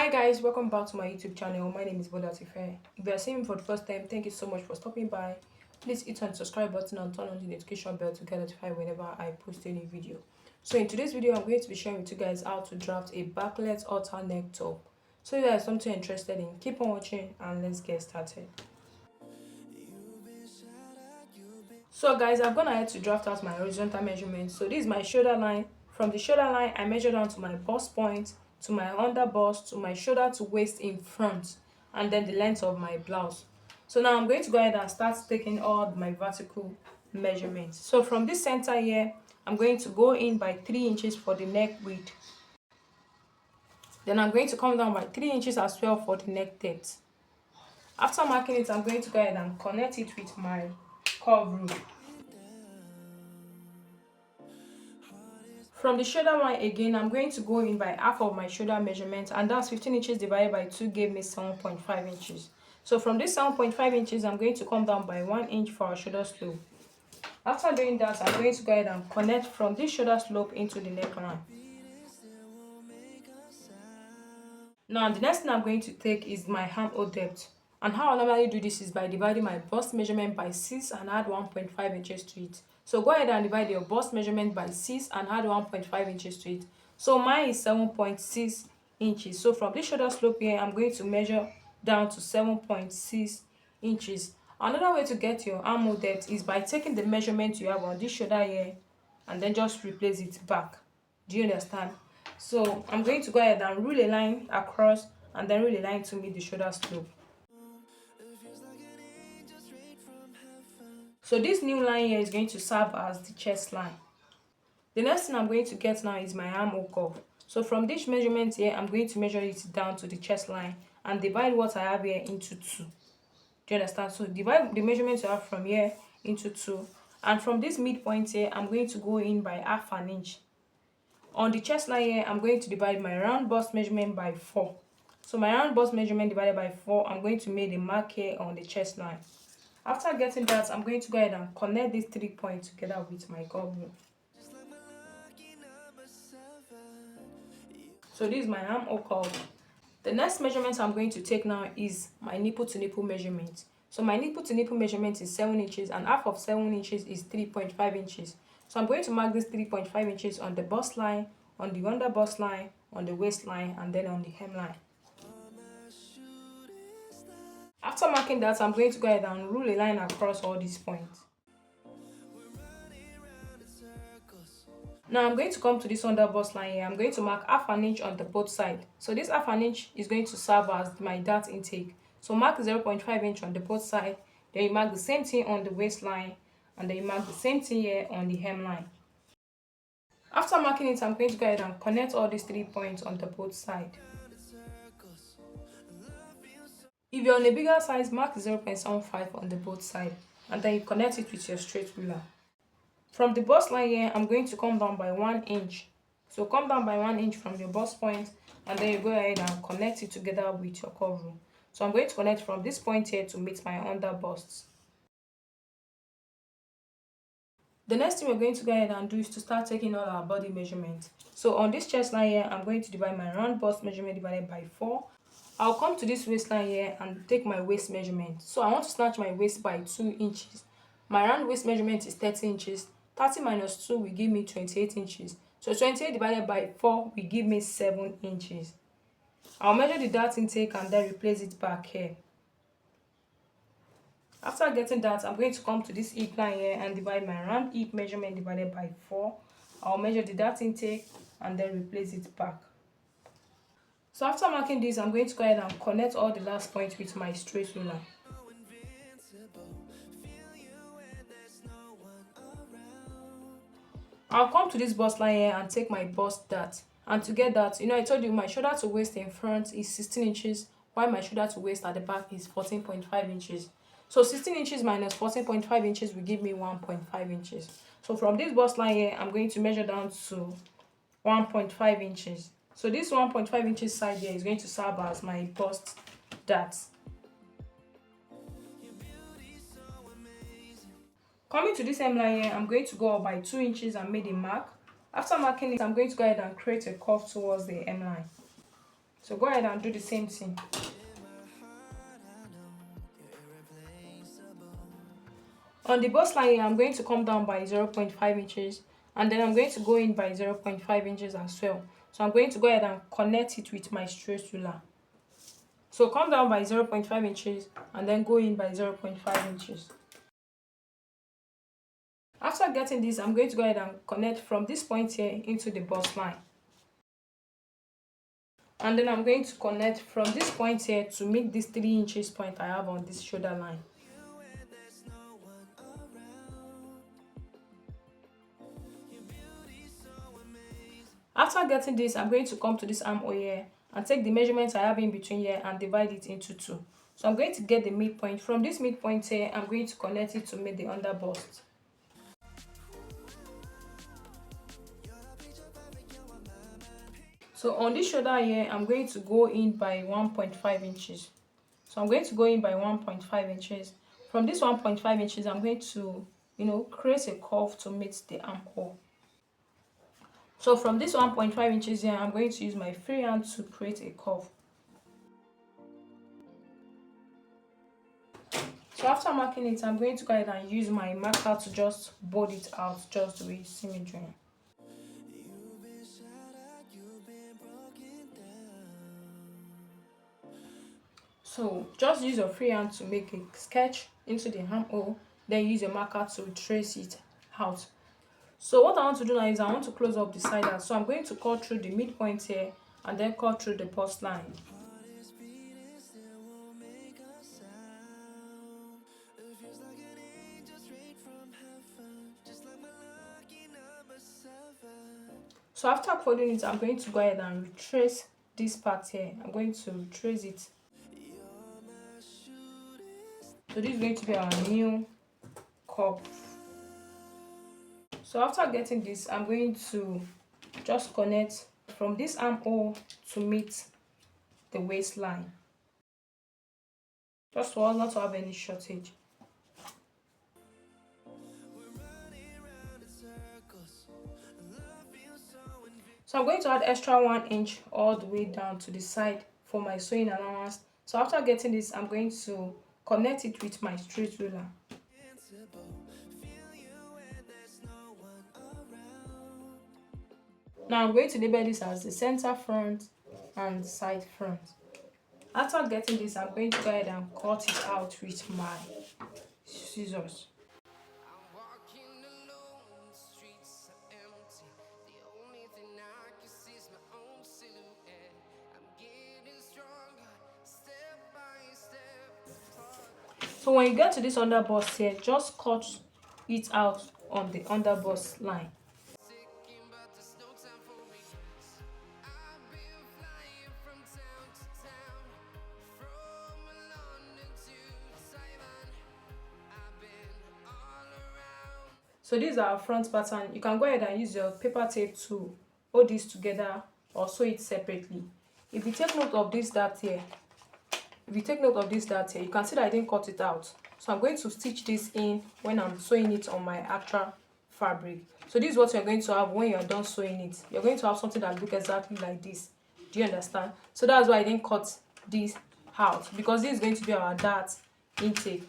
Hi guys, welcome back to my YouTube channel. My name is Stylebytife. If you are seeing me for the first time, thank you so much for stopping by. Please hit on the subscribe button and turn on the notification bell to get notified whenever I post a new video. So in today's video, I'm going to be sharing with you guys how to draft a backless halter neck top. So if you are something interested in, keep on watching and let's get started. So guys, I've gone ahead to draft out my horizontal measurements. So this is my shoulder line. From the shoulder line, I measure down to my bust point, to my under bust, to my shoulder to waist in front, and then the length of my blouse. So now I'm going to go ahead and start taking all my vertical measurements. So from this center here, I'm going to go in by 3 inches for the neck width. Then I'm going to come down by 3 inches as well for the neck depth. After marking it, I'm going to go ahead and connect it with my curve rule. From the shoulder line again, I'm going to go in by half of my shoulder measurement, and that's 15 inches divided by 2 gave me 7.5 inches. So from this 7.5 inches, I'm going to come down by 1 inch for our shoulder slope. After doing that, I'm going to go ahead and connect from this shoulder slope into the neckline. Now the next thing I'm going to take is my armhole depth. And how I normally do this is by dividing my bust measurement by 6 and add 1.5 inches to it. So go ahead and divide your bust measurement by 6 and add 1.5 inches to it. So mine is 7.6 inches. So from this shoulder slope here, I'm going to measure down to 7.6 inches. Another way to get your armhole depth is by taking the measurement you have on this shoulder here and then just replace it back. Do you understand? So I'm going to go ahead and rule a line across and then rule a line to meet the shoulder slope. So this new line here is going to serve as the chest line. The next thing I'm going to get now is my armhole curve. So from this measurement here, I'm going to measure it down to the chest line and divide what I have here into 2. Do you understand? So divide the measurement you have from here into 2. And from this midpoint here, I'm going to go in by half an inch. On the chest line here, I'm going to divide my round bust measurement by 4. So my round bust measurement divided by 4, I'm going to make a mark here on the chest line. After getting that, I'm going to go ahead and connect these 3 points together with my curve rule. So this is my armhole curve. The next measurement I'm going to take now is my nipple to nipple measurement. So my nipple to nipple measurement is 7 inches and half of 7 inches is 3.5 inches. So I'm going to mark this 3.5 inches on the bust line, on the under bust line, on the waistline, and then on the hemline. After marking that, I'm going to go ahead and rule a line across all these points. Now I'm going to come to this under bust line here. I'm going to mark half an inch on the both sides. So this half an inch is going to serve as my dart intake. So mark 0.5 inch on the both sides. Then you mark the same thing on the waistline. And then you mark the same thing here on the hemline. After marking it, I'm going to go ahead and connect all these 3 points on the both sides. If you're on a bigger size, mark 0.75 on the both sides. And then you connect it with your straight ruler. From the bust line here, I'm going to come down by 1 inch. So come down by 1 inch from your bust point, and then you go ahead and connect it together with your curve rule. So I'm going to connect from this point here to meet my under bust. The next thing we're going to go ahead and do is to start taking all our body measurements. So on this chest line here, I'm going to divide my round bust measurement divided by 4. I'll come to this waistline here and take my waist measurement. So I want to snatch my waist by 2 inches. My round waist measurement is 30 inches. 30 minus 2 will give me 28 inches. So 28 divided by 4 will give me 7 inches. I'll measure the dart intake and then replace it back here. After getting that, I'm going to come to this hip line here and divide my round hip measurement divided by 4. I'll measure the dart intake and then replace it back. So after marking this, I'm going to go ahead and connect all the last points with my straight ruler. I'll come to this bust line here and take my bust dart. And to get that, I told you my shoulder to waist in front is 16 inches, while my shoulder to waist at the back is 14.5 inches. So 16 inches minus 14.5 inches will give me 1.5 inches. So from this bust line here, I'm going to measure down to 1.5 inches. So this 1.5 inches side here is going to serve as my bust dart. Coming to this hemline here, I'm going to go up by 2 inches and make a mark. After marking it, I'm going to go ahead and create a curve towards the hemline. So go ahead and do the same thing. On the bust line, I'm going to come down by 0.5 inches, and then I'm going to go in by 0.5 inches as well. So I'm going to go ahead and connect it with my straight ruler. So come down by 0.5 inches and then go in by 0.5 inches. After getting this, I'm going to go ahead and connect from this point here into the bust line. And then I'm going to connect from this point here to make this 3 inches point I have on this shoulder line. After getting this, I'm going to come to this armhole here and take the measurements I have in between here and divide it into 2. So I'm going to get the midpoint. From this midpoint here, I'm going to connect it to make the under bust. So on this shoulder here, I'm going to go in by 1.5 inches. So I'm going to go in by 1.5 inches. From this 1.5 inches, I'm going to, create a curve to meet the armhole. So from this 1.5 inches here, I'm going to use my free hand to create a curve. So after marking it, I'm going to go ahead and use my marker to just bold it out just the way you see me doing. So just use your free hand to make a sketch into the armhole, then use your marker to trace it out. So what I want to do now is I want to close up the side. So I'm going to cut through the midpoint here and then cut through the bust line. So after folding it, I'm going to go ahead and retrace this part here. I'm going to retrace it. So this is going to be our new cup. So after getting this, I'm going to just connect from this armhole to meet the waistline, just for us not to have any shortage. So I'm going to add extra 1 inch all the way down to the side for my sewing allowance. So after getting this, I'm going to connect it with my straight ruler. Now I'm going to label this as the center front and side front. After getting this, I'm going to go ahead and cut it out with my scissors. So when you get to this under bust here, just cut it out on the under bust line. So this is our front pattern. You can go ahead and use your paper tape to hold this together or sew it separately. If you take note of this dart here, you can see that I didn't cut it out. So I'm going to stitch this in when I'm sewing it on my actual fabric. So this is what you're going to have when you're done sewing it. You're going to have something that looks exactly like this. Do you understand? So that's why I didn't cut this out, because this is going to be our dart intake.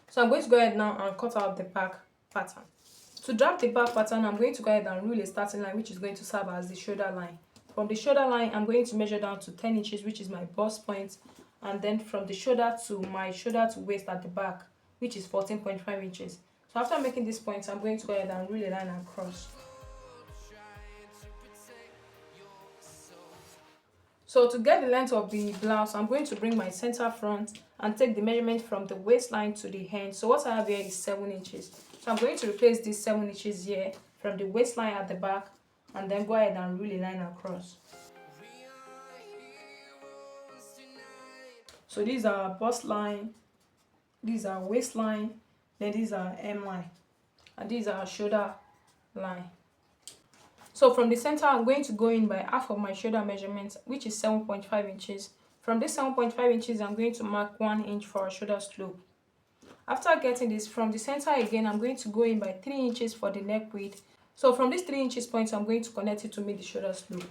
So I'm going to go ahead now and cut out the back pattern. To draft the back pattern, I'm going to go ahead and rule a starting line, which is going to serve as the shoulder line. From the shoulder line, I'm going to measure down to 10 inches, which is my bust point. And then from the shoulder to my shoulder to waist at the back, which is 14.5 inches. So after making this point, I'm going to go ahead and rule a line across. So to get the length of the blouse, I'm going to bring my center front and take the measurement from the waistline to the hem. So what I have here is 7 inches. So I'm going to replace these 7 inches here from the waistline at the back and then go ahead and rule a line across. So these are bust line, these are waistline, then these are hem line, and these are shoulder line. So from the center, I'm going to go in by half of my shoulder measurement, which is 7.5 inches. From this 7.5 inches, I'm going to mark 1 inch for a shoulder slope. After getting this, from the center again, I'm going to go in by 3 inches for the neck width. So from this 3 inches point, I'm going to connect it to make the shoulder slope.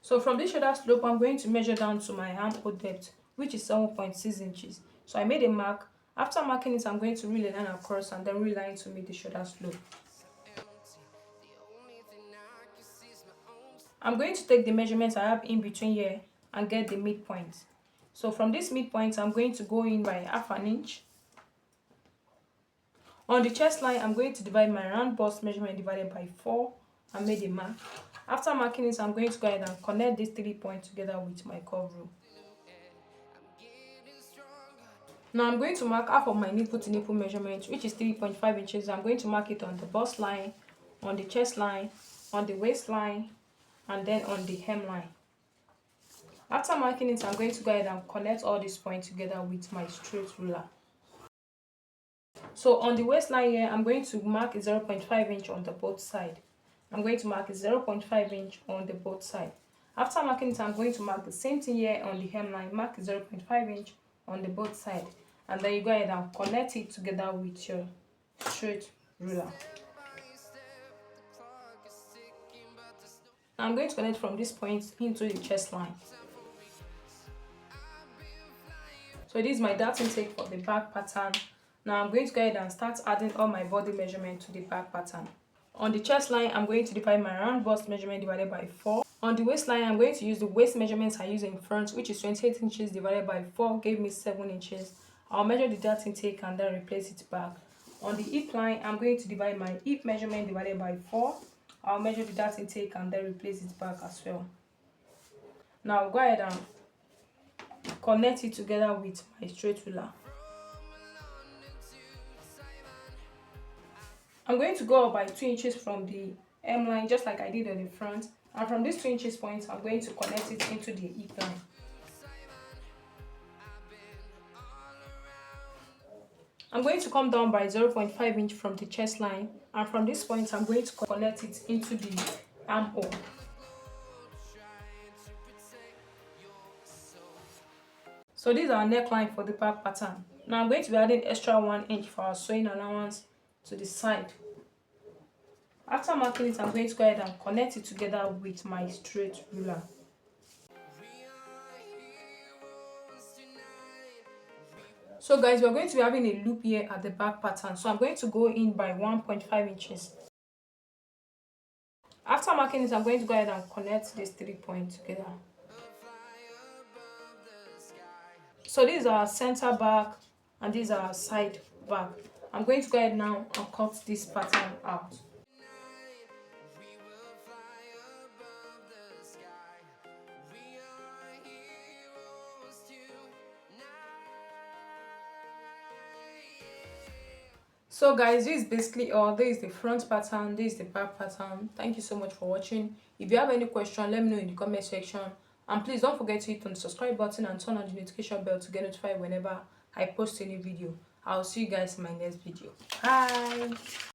So from this shoulder slope, I'm going to measure down to my armhole depth, which is 7.6 inches. So I made a mark. After marking it, I'm going to reel a line across and then reel line to meet the shoulder slope. I'm going to take the measurements I have in between here and get the midpoint. So from this midpoint, I'm going to go in by half an inch. On the chest line, I'm going to divide my round bust measurement divided by 4 and made a mark. After marking this, I'm going to go ahead and connect these 3 points together with my curve rule. Now I'm going to mark half of my nipple to nipple measurement, which is 3.5 inches. I'm going to mark it on the bust line, on the chest line, on the waistline, and then on the hemline. After marking it, I'm going to go ahead and connect all these points together with my straight ruler. So on the waistline here, I'm going to mark 0.5 inch on the both side. I'm going to mark 0.5 inch on the both side. After marking it, I'm going to mark the same thing here on the hemline, mark 0.5 inch on the both side. And then you go ahead and connect it together with your straight ruler. Now I'm going to connect from this point into the chest line. So this is my dart intake for the back pattern. Now I'm going to go ahead and start adding all my body measurement to the back pattern. On the chest line, I'm going to divide my round bust measurement divided by 4. On the waistline, I'm going to use the waist measurements I use in front, which is 28 inches divided by 4, gave me 7 inches. I'll measure the dart intake and then replace it back. On the hip line, I'm going to divide my hip measurement divided by 4. I'll measure the dart intake and then replace it back as well. Now I'll go ahead and connect it together with my straight ruler. I'm going to go up by 2 inches from the hem line, just like I did on the front. And from this 2 inches point, I'm going to connect it into the hip line. I'm going to come down by 0.5 inch from the chest line. And from this point, I'm going to connect it into the armhole. So this is our neckline for the back pattern. Now I'm going to be adding extra 1 inch for our sewing allowance to the side. After marking it, I'm going to go ahead and connect it together with my straight ruler. So guys, we're going to be having a loop here at the back pattern. So I'm going to go in by 1.5 inches. After marking it, I'm going to go ahead and connect these 3 points together. So this is our center back and these are our side back. I'm going to go ahead now and cut this pattern out. So guys, this is basically all. This is the front pattern, this is the back pattern. Thank you so much for watching. If you have any question, let me know in the comment section. And please don't forget to hit on the subscribe button and turn on the notification bell to get notified whenever I post a new video. I'll see you guys in my next video. Bye.